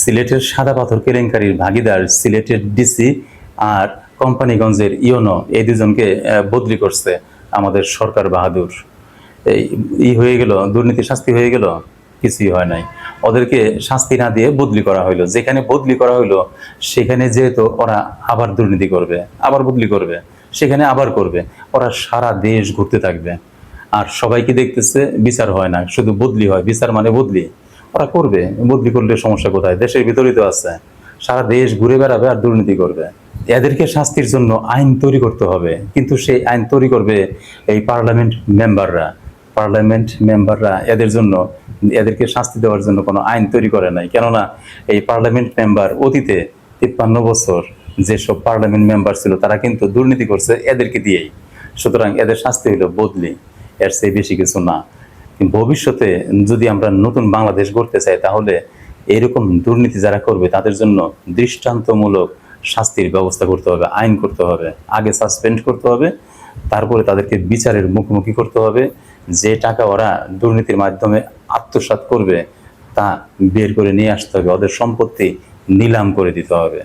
সিলেটের সাদা পাথর কেলেঙ্কারির ভাগিদার সিলেটের ডিসি আর কোম্পানিগঞ্জের ইওনো এই দুজনকে বদলি করছে আমাদের সরকার বাহাদুর। এই হয়ে গেল, দুর্নীতি শাস্তি হয়ে গেল? কিছুই হয় নাই। ওদেরকে শাস্তি না দিয়ে বদলি করা হইলো। যেখানে বদলি করা হইলো সেখানে যেহেতু ওরা আবার দুর্নীতি করবে, আবার বদলি করবে, সেখানে আবার করবে। ওরা সারা দেশ ঘুরতে থাকবে আর সবাইকে দেখতেছে বিচার হয় না, শুধু বদলি হয়। বিচার মানে বদলি। ওরা করবে, বদলি করলে সমস্যা কোথায়? দেশের ভিতরেই তো আছে। সারা দেশ ঘুরে বেড়াবে আর দুর্নীতি করবে। এদেরকে শাস্তির জন্য আইন তৈরি করতে হবে, কিন্তু সেই আইন তৈরি করবে এই পার্লামেন্ট মেম্বাররা এদের জন্য, এদেরকে শাস্তি দেওয়ার জন্য কোনো আইন তৈরি করে নাই। কেননা এই পার্লামেন্ট মেম্বার অতীতে 53 বছর যেসব পার্লামেন্ট মেম্বার ছিল তারা কিন্তু দুর্নীতি করছে এদেরকে দিয়েই। সুতরাং এদের শাস্তি হলো বদলি, এর চেয়ে বেশি কিছু না। ভবিষ্যতে যদি আমরা নতুন বাংলাদেশ গড়তে চাই তাহলে এরকম দুর্নীতি যারা করবে তাদের জন্য দৃষ্টান্তমূলক শাস্তির ব্যবস্থা করতে হবে, আইন করতে হবে। আগে সাসপেন্ড করতে হবে, তারপরে তাদেরকে বিচারের মুখোমুখি করতে হবে। যে টাকা ওরা দুর্নীতির মাধ্যমে আত্মসাৎ করবে তা বের করে নিয়ে আসতে হবে, ওদের সম্পত্তি নিলাম করে দিতে হবে।